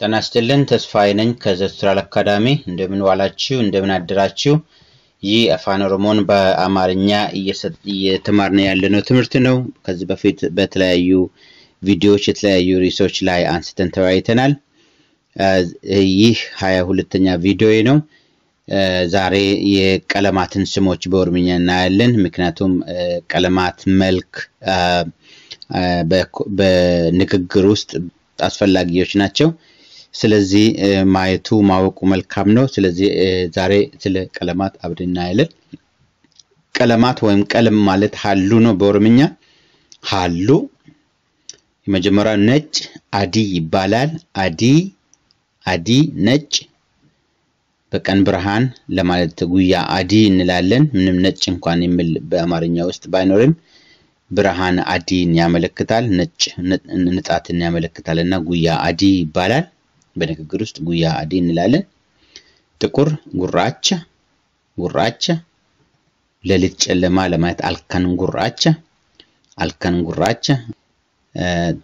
ተናስተልን ተስፋዬ ነኝ ከዘስትራል አካዳሚ እንደምን ዋላችሁ እንደምን አደራችሁ ይህ አፋን ኦሮሞን በአማርኛ እየተማርን ያለነው ትምህርት ነው ከዚህ በፊት በተለያዩ ቪዲዮዎች የተለያዩ ሪሰርች ላይ አንስተን ተወያይተናል ይህ 22ኛ ቪዲዮ ነው ዛሬ የቀለማትን ስሞች በኦሮምኛ እናያለን ምክንያቱም ቀለማት መልክ በንግግር ውስጥ አስፈላጊዎች ናቸው ስለዚህ ማየቱ ማወቁ መልካም ነው ስለዚህ ዛሬ ስለ ቀለማት አብረን እናያለን ቀለማት ወይም ቀለም ማለት ሐሉ ነው በኦሮምኛ ሐሉ የመጀመሪያው ነጭ አዲ ይባላል አዲ ነጭ በቀን ብርሃን ለማለት ጉያ አዲ እንላለን ምንም ነጭ እንኳን የሚል በአማርኛ ውስጥ ባይኖርም ብርሃን አዲን ያመለክታል ነጭ ንጣትን ያመለክታልና ጉያ አዲ ይባላል በንግግር ውስጥ ጉያ አዲ እንላለን ጥቁር ጉራቻ ለሊት ጨለማ ለማለት አልከን ጉራቻ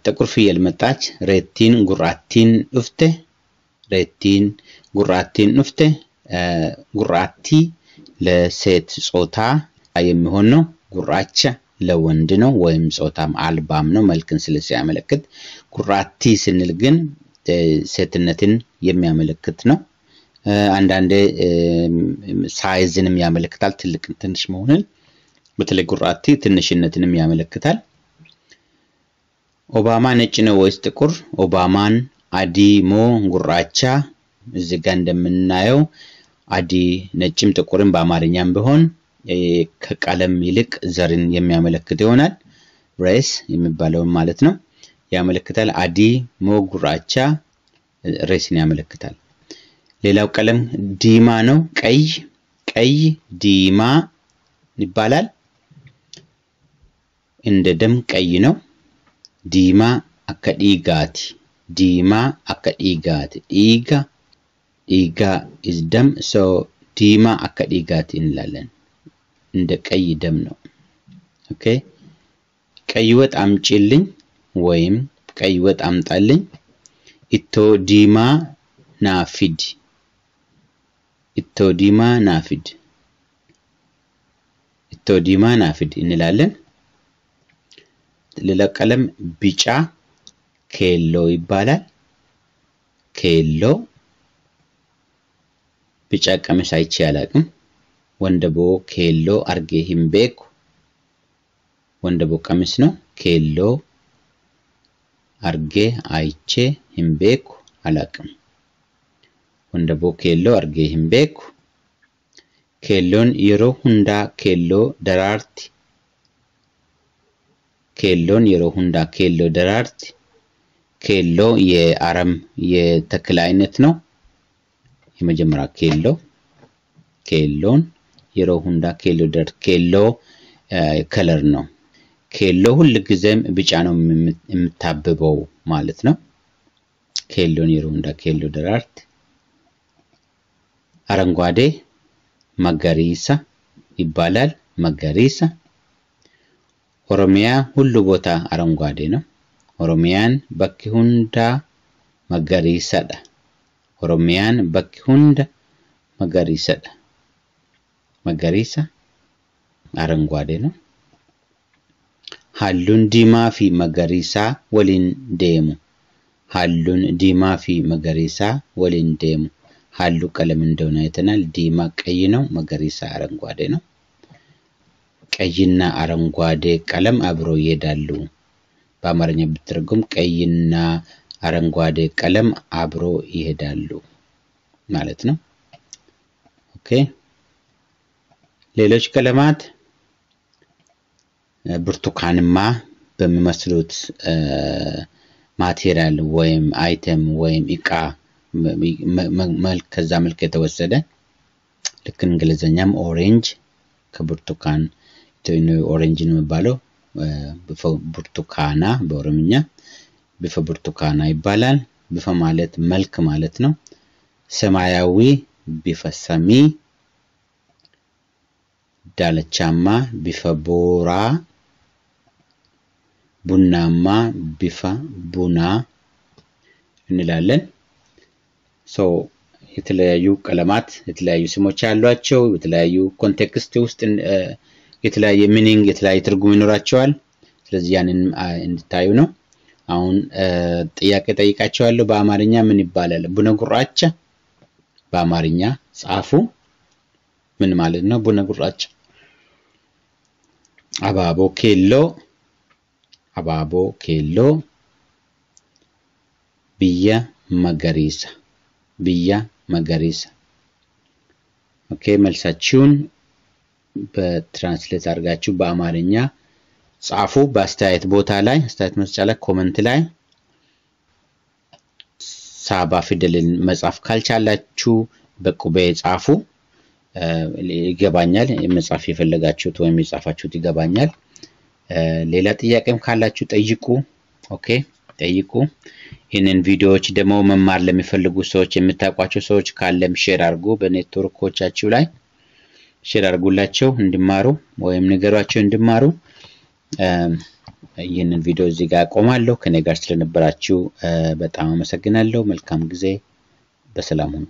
ጥቁር ፍየል መጣች ሬቲን ጉራቲን ኡፍቴ ጉራቲ ለሴት ጾታ የሚሆን ነው ጉራቻ ለወንድ ነው ወይም ጾታም አልባም ነው መልክን ስለዚህ ያመለክት ጉራቲ ስንል ግን ሴትነትን የሚያመለክት ነው አንዳንዴ ሳይዝንም ያመለክታል ትልቅ ትንሽ መሆንን በተለይ ጉራቲ ትንሽነትንም ያመለክታል ኦባማ ነጭ ነው ወይስ ጥቁር ኦባማን አዲሞ ጉራቻ እዚህ ጋር እንደምናየው አዲ ነጭም ጥቁርም በአማርኛም ቢሆን ከቀለም ይልቅ ዘርን የሚያመለክት ይሆናል ሬስ የሚባለው ማለት ነው ያመለክታል አዲ ሞጉራቻ ሬስን ያመለክታል ሌላው ቀለም ዲማ ነው ቀይ ዲማ ይባላል እንደ ደም ቀይ ነው ዲማ አከዲጋቲ ኢጋ is dam so ዲማ አከዲጋቲ እንላለን እንደ ቀይ ደም ነው ኦኬ ቀይ ወጥ አምጪልኝ ወይም ቀይ ወጥ አምጣልኝ ኢቶ ዲማ ናፊድ እንላለን ሌላ ቀለም ቢጫ ኬሎ ይባላል ኬሎ ቢጫ ቀሚስ አይቼ አላቅም ወንደቦ ኬሎ አርጌ ሂምቤኩ ወንደቦ ቀሚስ ነው ኬሎ አርጌ አይቼ ሂምቤኩ አላቅም ወንደቦ ኬሎ አርጌ ሂምቤኩ ኬሎን የሮ ሁንዳ ኬሎ ደራርቲ ኬሎ የአረም የተክል አይነት ነው የመጀመሪያ ኬሎን የሮ ሁንዳ ኬሎ ከለር ነው ኬሎ ሁሉ ጊዜም ቢጫ ነው የምታብበው ማለት ነው ኬሎን የሮ ሁንዳ ኬሎ ደራርት አረንጓዴ መጋሪሳ ይባላል መጋሪሳ ኦሮሚያ ሁሉ ቦታ አረንጓዴ ነው ኦሮሚያን በኪ ሁንዳ መጋሪሳዳ ኦሮሚያን በኪ ሁንዳ መጋሪሳዳ መጋሪሳ አረንጓዴ ነው ሐሉን ዲማ ፊ መጋሪሳ ወሊን ዴሙ ሐሉ ቀለም እንደሆነ አይተናል ዲማ ቀይ ነው መጋሪሳ አረንጓዴ ነው ቀይና አረንጓዴ ቀለም አብሮ ይሄዳሉ በአማርኛ ብትርጉም ቀይና አረንጓዴ ቀለም አብሮ ይሄዳሉ ማለት ነው ኦኬ ሌሎች ቀለማት ብርቱካንማ በሚመስሉት ማቴሪያል ወይም አይተም ወይም እቃ መልክ ከዛ መልክ የተወሰደ ልክ እንግሊዘኛም ኦሬንጅ ከብርቱካን ኦሬንጅ ነው የሚባለው ብርቱካና በኦሮምኛ ብርቱካና ይባላል ብፈ ማለት መልክ ማለት ነው ሰማያዊ ቢፈሰሚ ዳለቻማ ቢፈቦራ ቡናማ ቢፋ ቡና እንላለን ሶ የተለያዩ ቀለማት የተለያዩ ስሞች ያሏቸው የተለያዩ ኮንቴክስት ውስጥ የተለያየ ሚኒንግ የተለያየ ትርጉም ይኖራቸዋል ስለዚህ ያንን እንድታዩ ነው አሁን ጥያቄ ጠይቃቸዋለሁ በአማርኛ ምን ይባላል ቡነ ጉራቻ በአማርኛ ጻፉ ምን ማለት ነው ቡነ ጉራቻ አባቦ ኬሎ ብያ መገሪሳ ኦኬ መልሳችሁን በትራንስሌት አድርጋችሁ በአማርኛ ጻፉ በአስተያየት ቦታ ላይ አስተያየት መስጫ ላይ ኮሜንት ላይ ሳባ ፊደልን መጻፍ ካልቻላችሁ በቁቤ ጻፉ ይገባኛል መጻፍ የፈለጋችሁት ወይም የጻፋችሁት ይገባኛል ሌላ ጥያቄም ካላችሁ ጠይቁ ኦኬ ጠይቁ ይሄንን ቪዲዮዎች ደግሞ መማር ለሚፈልጉ ሰዎች የምታቋቸው ሰዎች ካለም ሼር አድርጉ በኔትወርኮቻችሁ ላይ ሼር አድርጉላቸው እንዲማሩ ወይም ነገራቸው እንዲማሩ ይሄንን ቪዲዮ እዚህ ጋር አቆማለሁ ከኔ ጋር ስለነበራችሁ በጣም አመሰግናለሁ መልካም ጊዜ በሰላም ሁኑ